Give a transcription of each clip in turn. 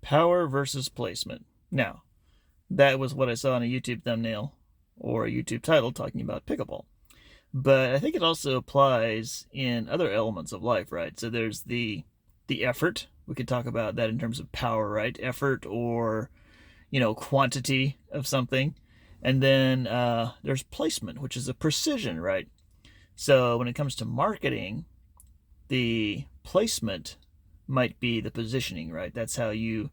Power versus placement. Now, that was what I saw in a YouTube thumbnail or a YouTube title talking about pickleball. But I think it also applies in other elements of life, right? So there's the effort. We could talk about that in terms of power, right? Effort or quantity of something. And then there's placement, which is a precision, right? So when it comes to marketing, the placement might be the positioning, right? That's how you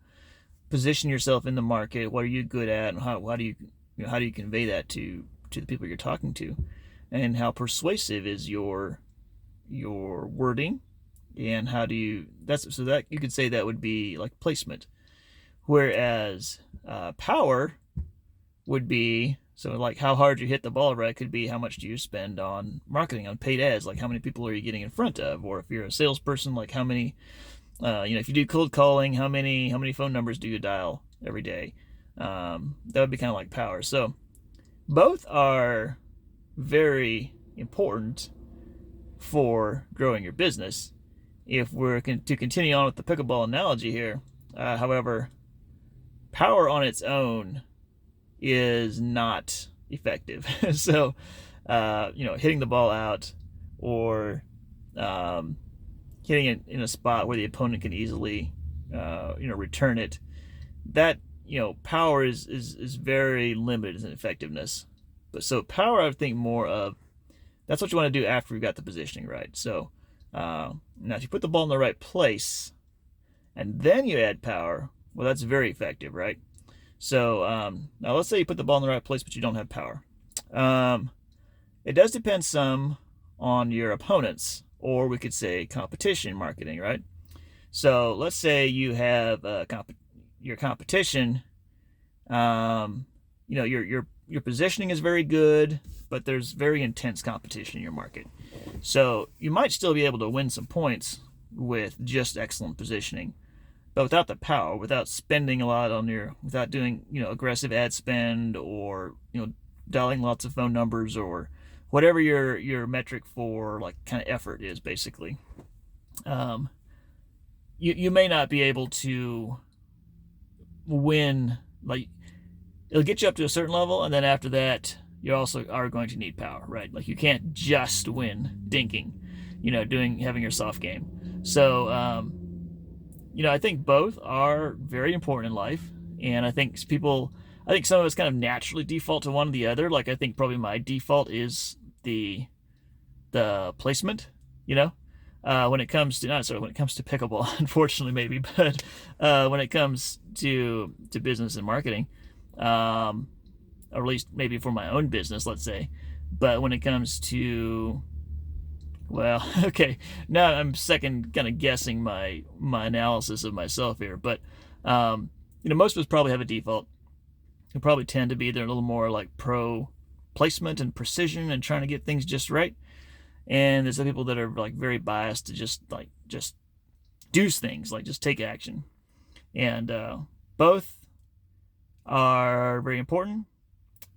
position yourself in the market. What are you good at, and how do you convey that to the people you're talking to, and how persuasive is your wording, and how do you that's so that you could say that would be like placement. Whereas power would be so like how hard you hit the ball, right? Could be how much do you spend on marketing, on paid ads, like how many people are you getting in front of, or if you're a salesperson, like how many if you do cold calling, how many phone numbers do you dial every day? That would be kind of like power. So both are very important for growing your business. If we're to continue on with the pickleball analogy here, however, power on its own is not effective. So, hitting the ball out or hitting it in a spot where the opponent can easily, return it. That power is very limited in effectiveness. But so power, I would think more of that's what you want to do after you've got the positioning right. So now, if you put the ball in the right place and then you add power, well, that's very effective, right? So now let's say you put the ball in the right place, but you don't have power. It does depend some on your opponents, or we could say competition marketing, right? So let's say you have your competition. Your positioning is very good, but there's very intense competition in your market. So you might still be able to win some points with just excellent positioning, but without the power, without spending a lot without doing aggressive ad spend, or dialing lots of phone numbers, or whatever your metric for like kind of effort is, basically, you may not be able to win. Like, it'll get you up to a certain level, and then after that, you also are going to need power, right? Like, you can't just win dinking, having your soft game. So, I think both are very important in life, and I think some of us kind of naturally default to one or the other. Like, I think probably my default is the placement, when it comes to, not necessarily when it comes to pickleball, unfortunately, maybe, but when it comes to business and marketing, or at least maybe for my own business, let's say. But when it comes to, well, okay, now I'm second kind of guessing my analysis of myself here, but most of us probably have a default. We probably tend to be either a little more like pro placement and precision and trying to get things just right, and there's some people that are like very biased to just do things, like just take action. And both are very important.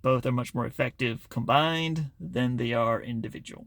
Both are much more effective combined than they are individual.